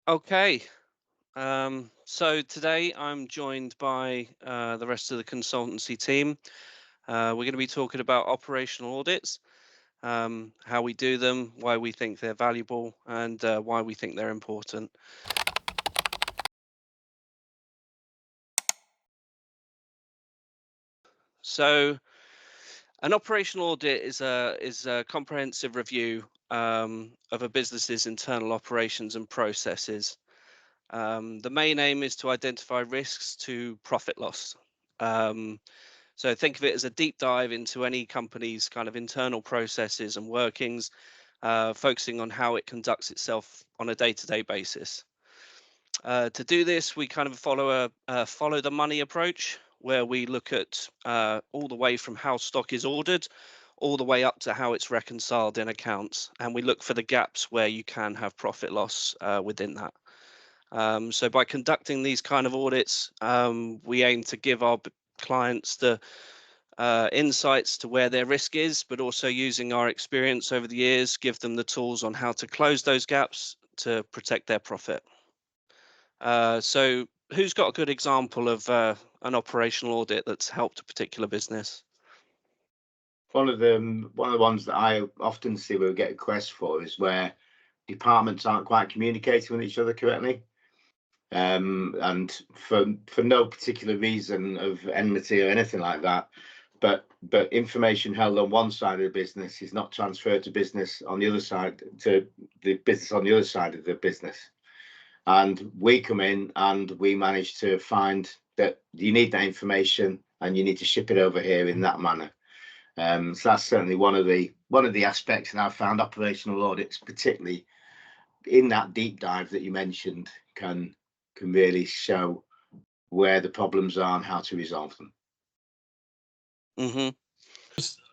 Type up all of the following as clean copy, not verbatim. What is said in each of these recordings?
Okay, so today I'm joined by the rest of the consultancy team. We're going to be talking about operational audits, how we do them, why we think they're valuable, and why we think they're important. So, an operational audit is a comprehensive review of a business's internal operations and processes. The main aim is to identify risks to profit loss. Um, So think of it as a deep dive into any company's kind of internal processes and workings, focusing on how it conducts itself on a day-to-day basis. To do this, we kind of follow the money approach, where we look at all the way from how stock is ordered, all the way up to how it's reconciled in accounts, and we look for the gaps where you can have profit loss within that. So by conducting these kind of audits, we aim to give our clients the insights to where their risk is, but also using our experience over the years, give them the tools on how to close those gaps to protect their profit. So, who's got a good example of an operational audit that's helped a particular business? One of the ones that I often see where we get requests for is where departments aren't quite communicating with each other correctly, and for no particular reason of enmity or anything like that. But information held on one side of the business is not transferred to business on the other side, to the business on the other side of the business. And we come in and we manage to find that you need that information and you need to ship it over here in that manner. So that's certainly one of the aspects, and I've found operational audits, particularly in that deep dive that you mentioned, can really show where the problems are and how to resolve them. Hmm.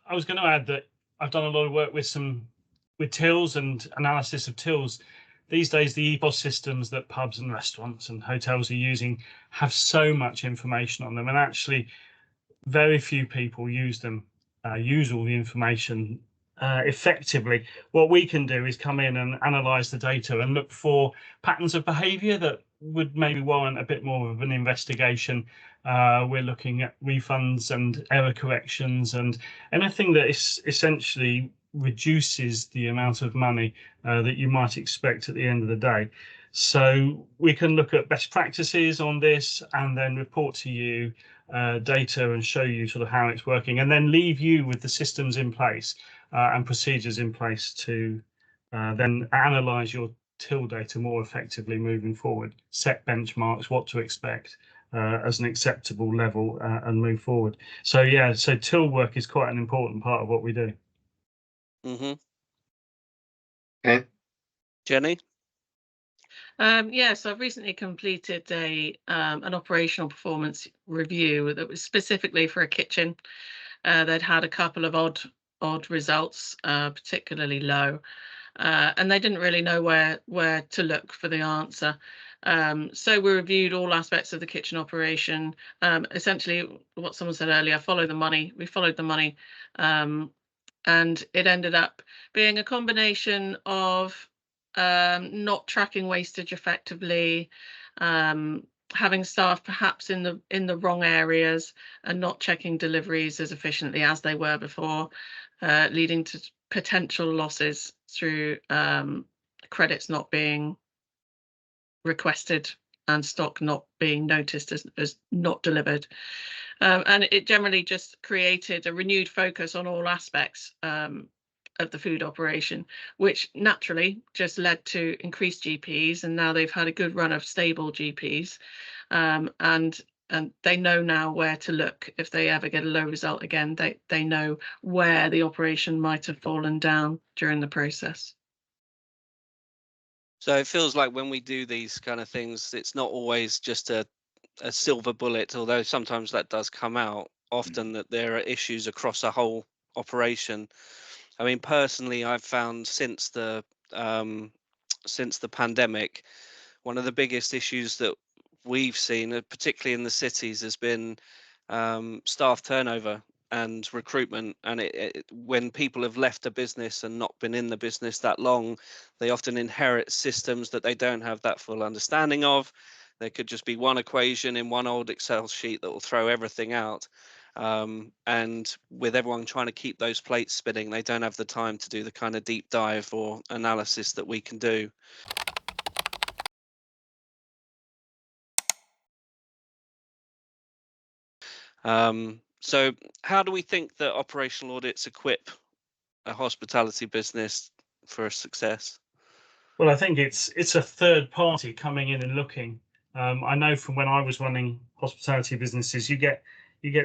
I was going to add that I've done a lot of work with tills and analysis of tills. These days, the EPOS systems that pubs and restaurants and hotels are using have so much information on them, and actually, very few people use them, use all the information effectively. What we can do is come in and analyze the data and look for patterns of behavior that would maybe warrant a bit more of an investigation. We're looking at refunds and error corrections and anything that is essentially reduces the amount of money that you might expect at the end of the day. So we can look at best practices on this and then report to you data and show you sort of how it's working, and then leave you with the systems in place and procedures in place to then analyze your till data more effectively moving forward, set benchmarks, what to expect as an acceptable level, and move forward. So yeah, so till work is quite an important part of what we do. Hmm. Okay. Jenny? Yes, I've recently completed an operational performance review that was specifically for a kitchen. They'd had a couple of odd results, particularly low, and they didn't really know where to look for the answer. So we reviewed all aspects of the kitchen operation. Essentially, what someone said earlier, follow the money. We followed the money, and it ended up being a combination of not tracking wastage effectively, having staff perhaps in the wrong areas, and not checking deliveries as efficiently as they were before, leading to potential losses through credits not being requested and stock not being noticed as not delivered. And it generally just created a renewed focus on all aspects of the food operation, which naturally just led to increased GPs, and now they've had a good run of stable GPs, and they know now where to look if they ever get a low result again. They know where the operation might have fallen down during the process. So it feels like when we do these kind of things, it's not always just a silver bullet, although sometimes that does come out. Often that there are issues across a whole operation. I mean, personally, I've found since the pandemic, one of the biggest issues that we've seen, particularly in the cities, has been staff turnover. and recruitment. And when people have left a business and not been in the business that long, they often inherit systems that they don't have that full understanding of. There could just be one equation in one old Excel sheet that will throw everything out. And with everyone trying to keep those plates spinning, they don't have the time to do the kind of deep dive or analysis that we can do. So how do we think that operational audits equip a hospitality business for success? Well, I think it's a third party coming in and looking. I know from when I was running hospitality businesses, you get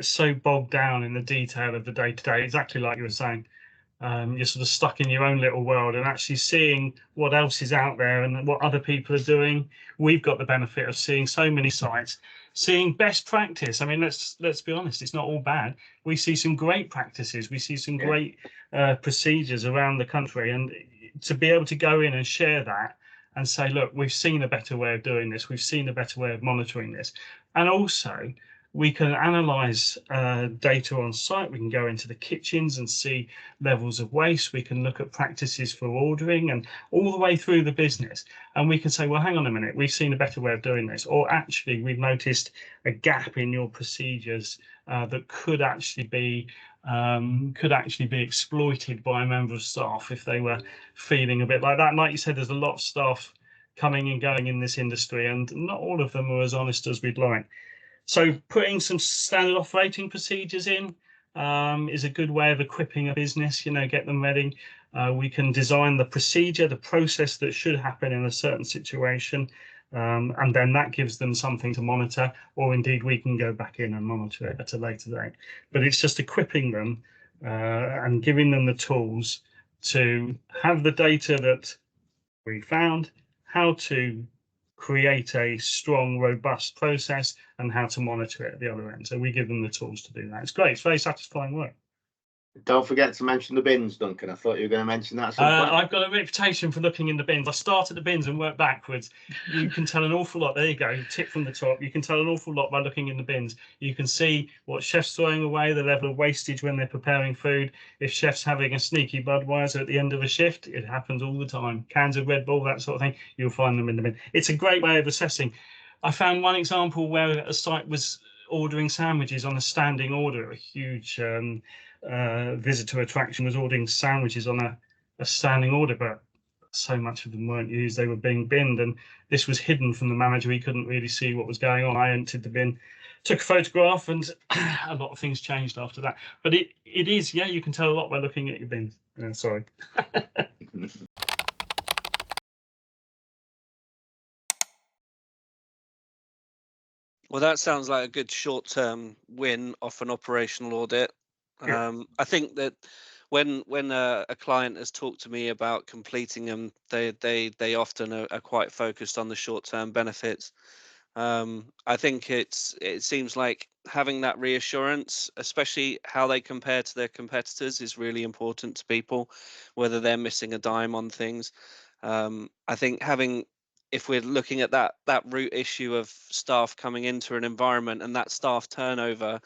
so bogged down in the detail of the day to day, exactly like you were saying. You're sort of stuck in your own little world, and actually seeing what else is out there and what other people are doing. We've got the benefit of seeing so many sites, seeing best practice. I mean, let's be honest, it's not all bad. We see some great practices. We see some great procedures around the country, and to be able to go in and share that and say, look, we've seen a better way of doing this. We've seen a better way of monitoring this. And also, we can analyze data on site. We can go into the kitchens and see levels of waste. We can look at practices for ordering and all the way through the business. And we can say, well, hang on a minute, we've seen a better way of doing this. Or actually, we've noticed a gap in your procedures that could actually be exploited by a member of staff if they were feeling a bit like that. And like you said, there's a lot of staff coming and going in this industry, and not all of them are as honest as we'd like. So putting some standard operating procedures in is a good way of equipping a business, get them ready. We can design the procedure, the process that should happen in a certain situation, and then that gives them something to monitor, or indeed we can go back in and monitor it at a later date. But it's just equipping them and giving them the tools to have the data that we found, how to create a strong, robust process, and how to monitor it at the other end. So we give them the tools to do that. It's great. It's very satisfying work. Don't forget to mention the bins, Duncan. I thought you were going to mention that at some point. I've got a reputation for looking in the bins. I start at the bins and work backwards. You can tell an awful lot. There you go, tip from the top. You can tell an awful lot by looking in the bins. You can see what chefs throwing away, the level of wastage when they're preparing food. If chefs having a sneaky Budweiser at the end of a shift, it happens all the time. Cans of Red Bull, that sort of thing, you'll find them in the bin. It's a great way of assessing. I found one example where a site was ordering sandwiches on a standing order. A huge visitor attraction was ordering sandwiches on a standing order, but so much of them weren't used. They were being binned, and this was hidden from the manager. He couldn't really see what was going on. I emptied the bin, took a photograph, and a lot of things changed after that. But it is, you can tell a lot by looking at your bins. Sorry. Well, that sounds like a good short-term win off an operational audit. I think that when a client has talked to me about completing them, they often are quite focused on the short-term benefits. I think it seems like having that reassurance, especially how they compare to their competitors, is really important to people, whether they're missing a dime on things. I think if we're looking at that root issue of staff coming into an environment and that staff turnover,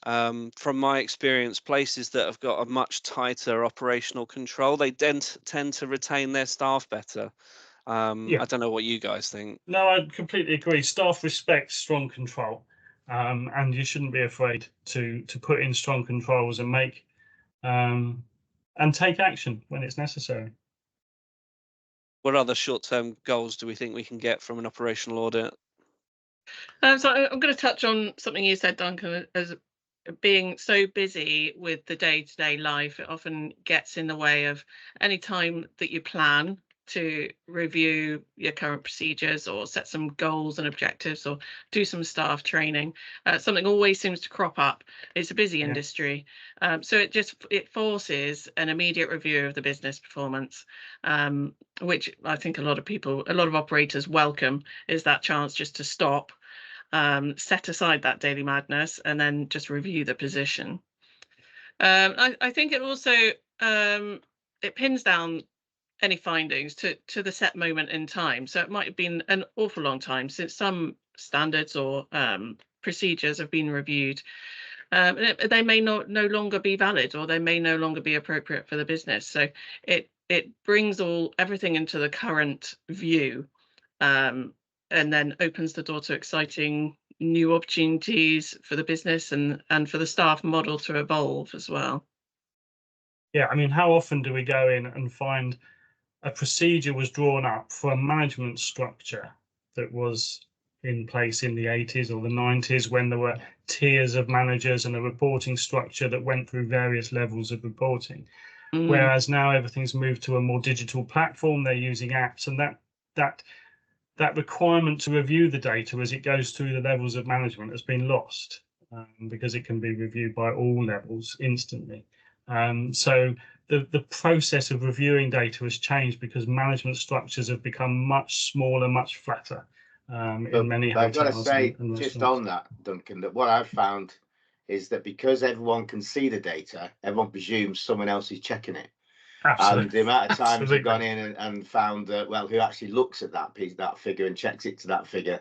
from my experience, places that have got a much tighter operational control, they tend to retain their staff better. I don't know what you guys think. No, I completely agree. Staff respect strong control, and you shouldn't be afraid to put in strong controls and make and take action when it's necessary. What other short-term goals do we think we can get from an operational audit? So I'm going to touch on something you said, Duncan, as being so busy with the day-to-day life. It often gets in the way of any time that you plan to review your current procedures or set some goals and objectives or do some staff training. Something always seems to crop up. It's a busy industry. So it forces an immediate review of the business performance, which I think a lot of operators welcome, is that chance just to stop, set aside that daily madness, and then just review the position. I think it also it pins down any findings to the set moment in time. So it might have been an awful long time since some standards or procedures have been reviewed. They may no longer be valid, or they may no longer be appropriate for the business. So it brings everything into the current view, and then opens the door to exciting new opportunities for the business and for the staff model to evolve as well. Yeah, I mean, how often do we go in and find a procedure was drawn up for a management structure that was in place in the 80s or the 90s, when there were tiers of managers and a reporting structure that went through various levels of reporting. Whereas now everything's moved to a more digital platform, they're using apps, and that requirement to review the data as it goes through the levels of management has been lost, because it can be reviewed by all levels instantly. So the process of reviewing data has changed because management structures have become much smaller, much flatter, in many hotels. I've got to say, and just on that, Duncan, that what I've found is that because everyone can see the data, everyone presumes someone else is checking it. Absolutely. And the amount of times Absolutely. we've gone in and found that, well, who actually looks at that figure and checks it to that figure,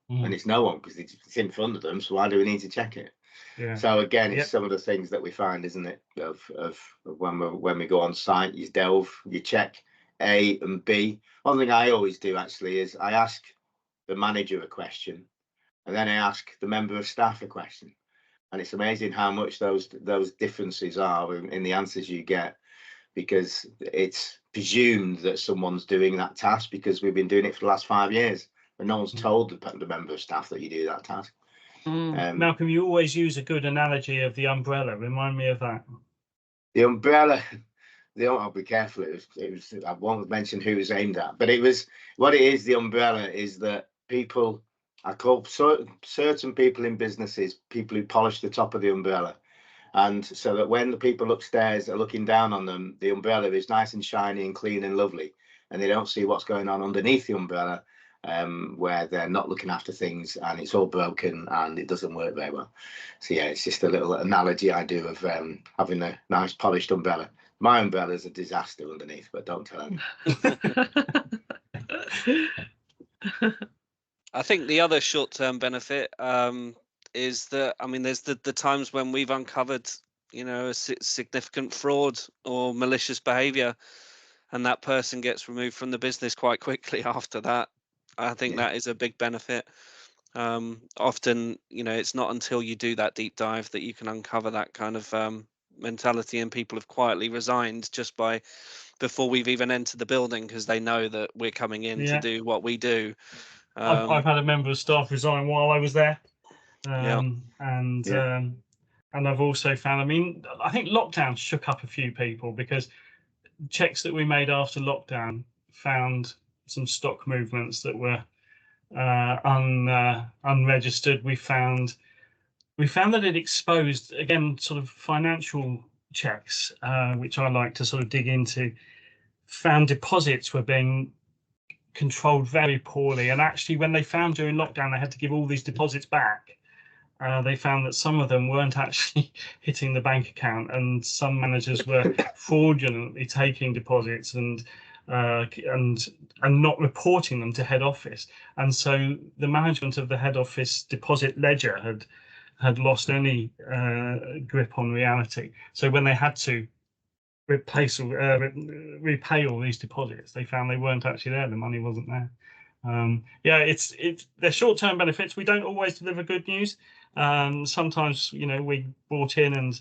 and it's no one, because it's in front of them. So why do we need to check it? Yeah. So again, it's some of the things that we find, isn't it? Of when we go on site, you delve, you check A and B. One thing I always do actually is I ask the manager a question, and then I ask the member of staff a question, and it's amazing how much those differences are in the answers you get, because it's presumed that someone's doing that task because we've been doing it for the last 5 years, and no one's told the member of staff that you do that task. Malcolm, you always use a good analogy of the umbrella. Remind me of that. The umbrella. I'll be careful. It was. I won't mention who it was aimed at, but it was. What it is, the umbrella, is that people. I call certain people in businesses people who polish the top of the umbrella, and so that when the people upstairs are looking down on them, the umbrella is nice and shiny and clean and lovely, and they don't see what's going on underneath the umbrella, where they're not looking after things and it's all broken and it doesn't work very well. So yeah, it's just a little analogy I do of having a nice polished umbrella. My umbrella is a disaster underneath, but don't tell them. I think the other short-term benefit is that, I mean, there's the times when we've uncovered, a significant fraud or malicious behavior, and that person gets removed from the business quite quickly after that. I think that is a big benefit. Often, it's not until you do that deep dive that you can uncover that kind of mentality, and people have quietly resigned just before we've even entered the building, because they know that we're coming in to do what we do. I've had a member of staff resign while I was there, And I've also found, I think lockdown shook up a few people, because checks that we made after lockdown found some stock movements that were unregistered. We found that it exposed, again, sort of financial checks, which I like to sort of dig into, found deposits were being controlled very poorly. And actually, when they found during lockdown they had to give all these deposits back, they found that some of them weren't actually hitting the bank account, and some managers were fraudulently taking deposits and not reporting them to head office. And so the management of the head office deposit ledger had lost any grip on reality. So when they had to repay all these deposits, they found they weren't actually there. The money wasn't there. They're short-term benefits. We don't always deliver good news. Sometimes, we brought in and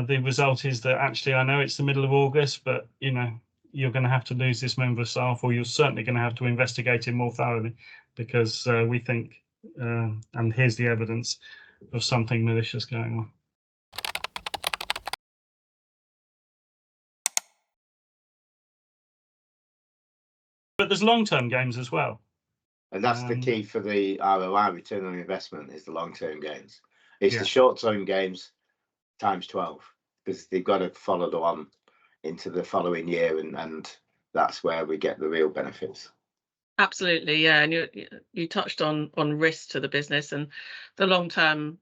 the result is that actually, I know it's the middle of August, but you're going to have to lose this member of staff, or you're certainly going to have to investigate it more thoroughly, because we think, and here's the evidence of something malicious going on. But there's long-term gains as well. And that's the key for the ROI, return on investment, is the long-term gains. It's the short-term gains times 12, because they've got to follow on into the following year, and that's where we get the real benefits. Absolutely, yeah. And you touched on risk to the business, and the long-term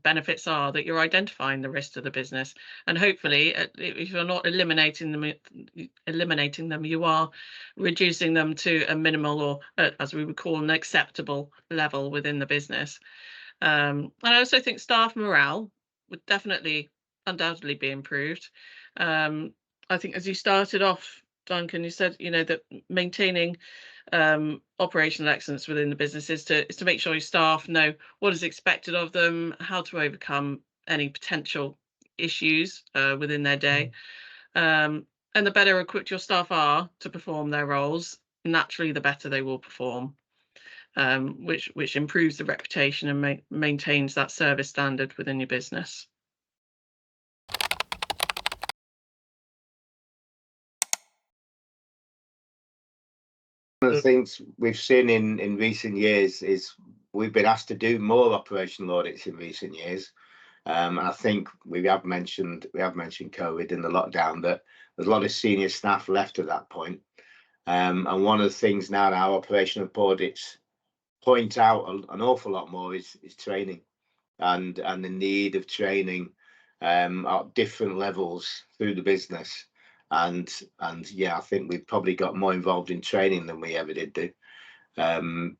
benefits are that you're identifying the risk to the business, and hopefully, if you're not eliminating them, you are reducing them to a minimal, or as we would call, an acceptable level within the business. And I also think staff morale would definitely, undoubtedly be improved. I think as you started off, Duncan, you said, that maintaining operational excellence within the business is to make sure your staff know what is expected of them, how to overcome any potential issues within their day. And the better equipped your staff are to perform their roles, naturally, the better they will perform, which improves the reputation and maintains that service standard within your business. One of the things we've seen in recent years is we've been asked to do more operational audits in recent years. And I think we have mentioned COVID and the lockdown, that there's a lot of senior staff left at that point. And one of the things now that our operational audits point out an awful lot more is training and the need of training at different levels through the business. And yeah, I think we've probably got more involved in training than we ever did do.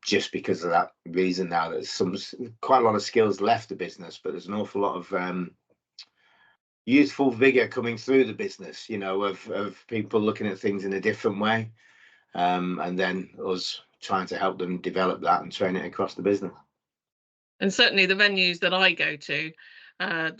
Just because of that reason. Now there's quite a lot of skills left the business, but there's an awful lot of youthful vigor coming through the business, of people looking at things in a different way, and then us trying to help them develop that and train it across the business. And certainly the venues that I go to,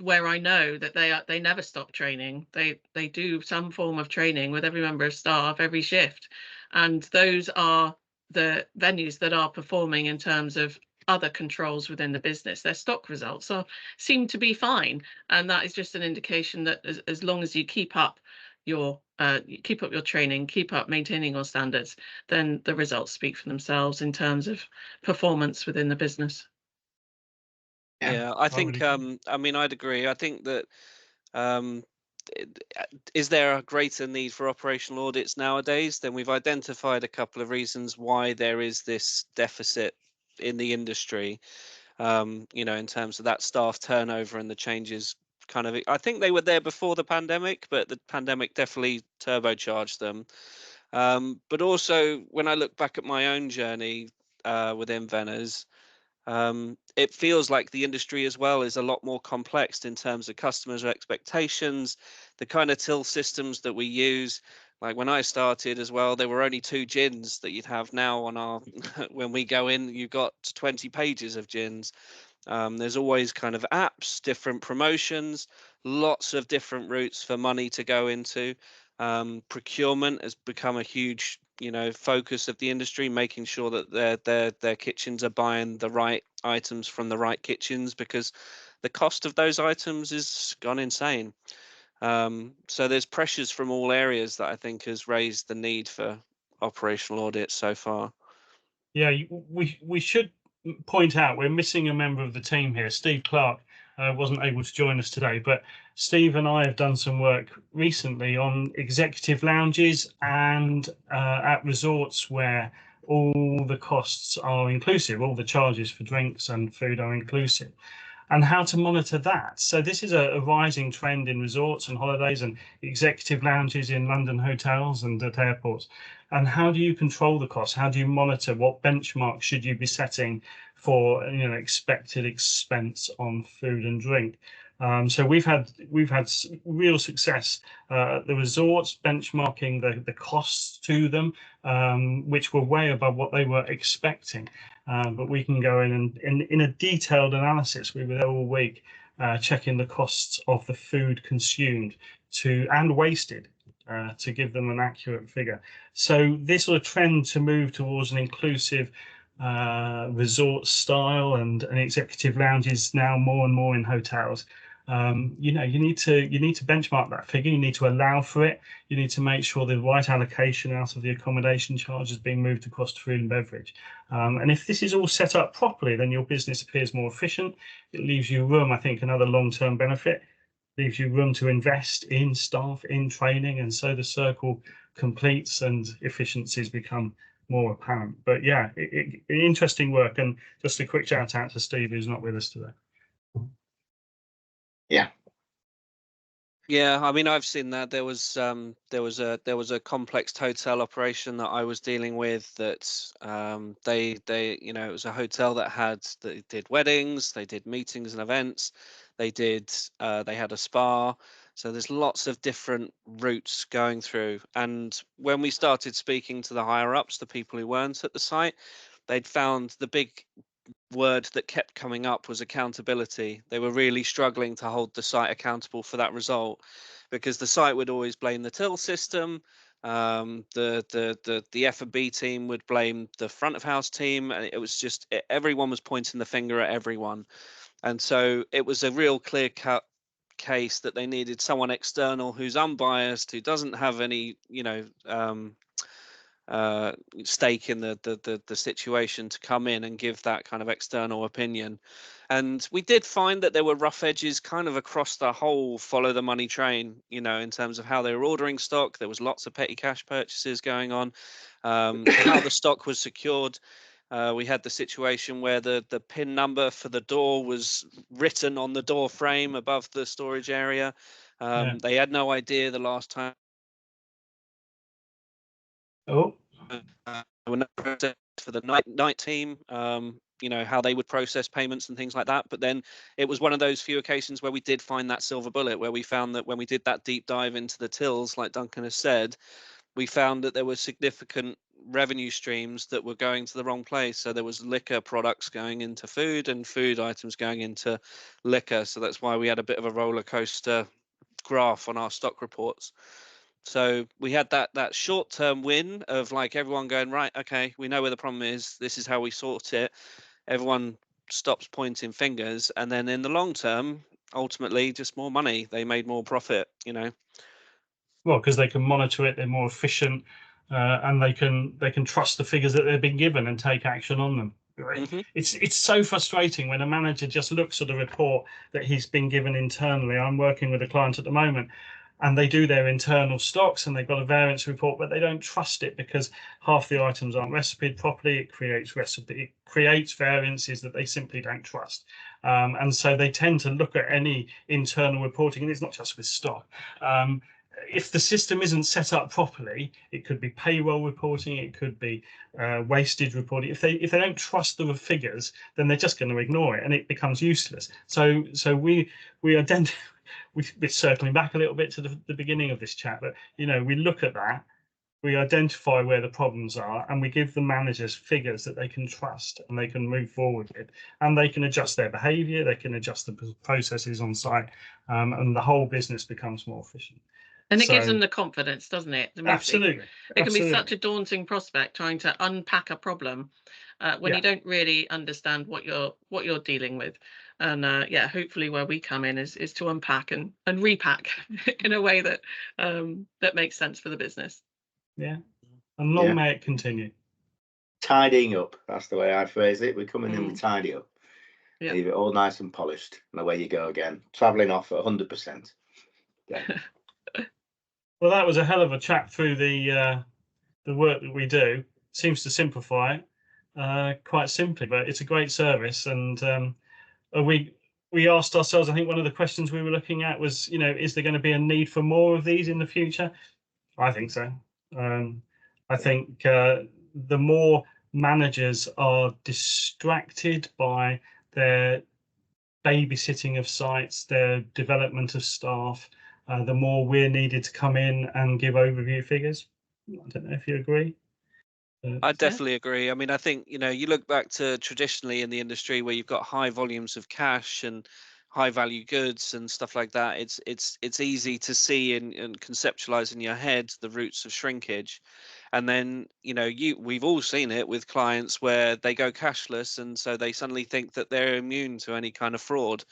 where I know that they never stop training, they do some form of training with every member of staff every shift, and those are the venues that are performing in terms of other controls within the business. Their stock results seem to be fine, and that is just an indication that as long as you keep up your training, keep up maintaining your standards, then the results speak for themselves in terms of performance within the business. Yeah, I think I mean, I'd agree. I think that is there a greater need for operational audits nowadays? Then we've identified a couple of reasons why there is this deficit in the industry, in terms of that staff turnover and the changes. I think they were there before the pandemic, but the pandemic definitely turbocharged them. But also, when I look back at my own journey within Venners, it feels like the industry as well is a lot more complex in terms of customers' expectations, the kind of till systems that we use. Like when I started as well, there were only 2 gins that you'd have. Now on our when we go in, you've got 20 pages of gins. There's always kind of apps, different promotions, lots of different routes for money to go into. Procurement has become a huge, focus of the industry, making sure that their kitchens are buying the right items from the right kitchens, because the cost of those items has gone insane. So there's pressures from all areas that I think has raised the need for operational audits so far. Yeah, we should point out we're missing a member of the team here. Steve Clark wasn't able to join us today, but Steve and I have done some work recently on executive lounges and at resorts where all the costs are inclusive, all the charges for drinks and food are inclusive, and how to monitor that. So this is a rising trend in resorts and holidays and executive lounges in London hotels and at airports. And how do you control the costs? How do you monitor? What benchmarks should you be setting for expected expense on food and drink? So we've had real success at the resorts, benchmarking the costs to them, which were way above what they were expecting. But we can go in and in a detailed analysis, we were there all week checking the costs of the food consumed and wasted to give them an accurate figure. So this sort of trend to move towards an inclusive resort style and an executive lounges now more and more in hotels. You need to benchmark that figure. You need to allow for it. You need to make sure the right allocation out of the accommodation charge is being moved across to food and beverage. And if this is all set up properly, then your business appears more efficient. It leaves you room, I think, another long-term benefit, leaves you room to invest in staff, in training, and so the circle completes and efficiencies become more apparent. But yeah, interesting work, and just a quick shout out to Steve, who's not with us today. Yeah. Yeah, I mean, I've seen that. There was a complex hotel operation that I was dealing with that they it was a hotel that did weddings, they did meetings and events, they had a spa. So there's lots of different routes going through. And when we started speaking to the higher ups, the people who weren't at the site, they'd found the big word that kept coming up was accountability. They were really struggling to hold the site accountable for that result, because the site would always blame the till system. The F&B team would blame the front of house team, and it was just everyone was pointing the finger at everyone. And so it was a real clear cut case that they needed someone external who's unbiased, who doesn't have any stake in the situation, to come in and give that kind of external opinion. And we did find that there were rough edges kind of across the whole follow the money train, in terms of how they were ordering stock. There was lots of petty cash purchases going on, how the stock was secured. We had the situation where the PIN number for the door was written on the door frame above the storage area. They had no idea the last time. Oh, Were no process for the night team, how they would process payments and things like that. But then it was one of those few occasions where we did find that silver bullet, where we found that when we did that deep dive into the tills, like Duncan has said, we found that there were significant revenue streams that were going to the wrong place. So there was liquor products going into food and food items going into liquor. So that's why we had a bit of a roller coaster graph on our stock reports. So we had that short-term win of like everyone going, right, okay, we know where the problem is. This is how we sort it. Everyone stops pointing fingers, and then in the long term, ultimately, just more money. They made more profit. well, because they can monitor it, they're more efficient, and they can trust the figures that they've been given and take action on them. Mm-hmm. It's so frustrating when a manager just looks at a report that he's been given internally. I'm working with a client at the moment, and they do their internal stocks and they've got a variance report, but they don't trust it because half the items aren't recipeed properly. It creates variances that they simply don't trust, and so they tend to look at any internal reporting, and it's not just with stock. If the system isn't set up properly, it could be payroll reporting, it could be wastage reporting. If they don't trust the figures, then they're just going to ignore it, and it becomes useless. So we identify. We're circling back a little bit to the beginning of this chat, but we look at that, we identify where the problems are, and we give the managers figures that they can trust and they can move forward with, and they can adjust their behaviour, they can adjust the processes on site, and the whole business becomes more efficient. And it gives them the confidence, doesn't it? Absolutely. It can be such a daunting prospect trying to unpack a problem when you don't really understand what you're dealing with. And hopefully where we come in is to unpack and repack in a way that that makes sense for the business. Yeah. And long may it continue. Tidying up, that's the way I phrase it. We're coming in with tidy up. Yeah. Leave it all nice and polished, and away you go again. Travelling off at 100%. Yeah. Well, that was a hell of a chat through the work that we do. Seems to simplify it quite simply, but it's a great service. And we asked ourselves, I think one of the questions we were looking at was, is there going to be a need for more of these in the future? I think so. I think the more managers are distracted by their babysitting of sites, their development of staff, the more we're needed to come in and give overview figures. I don't know if you agree. I definitely agree. I mean, I think, you look back to traditionally in the industry where you've got high volumes of cash and high value goods and stuff like that. It's easy to see and conceptualize in your head the roots of shrinkage. And then, we've all seen it with clients where they go cashless, and so they suddenly think that they're immune to any kind of fraud.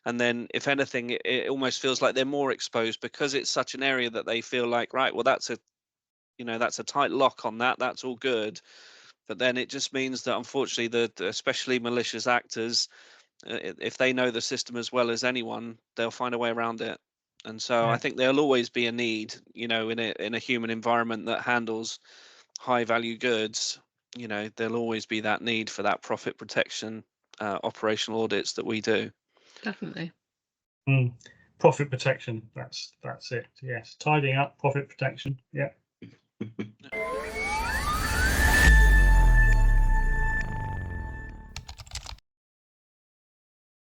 And then if anything, it almost feels like they're more exposed because it's such an area that they feel like, right, well, that's a tight lock on that. That's all good. But then it just means that unfortunately, the especially malicious actors, if they know the system as well as anyone, they'll find a way around it. And so I think there'll always be a need, in a human environment that handles high value goods. There'll always be that need for that profit protection, operational audits that we do. Definitely. profit protection. That's it. Yes, tidying up, profit protection. Yeah.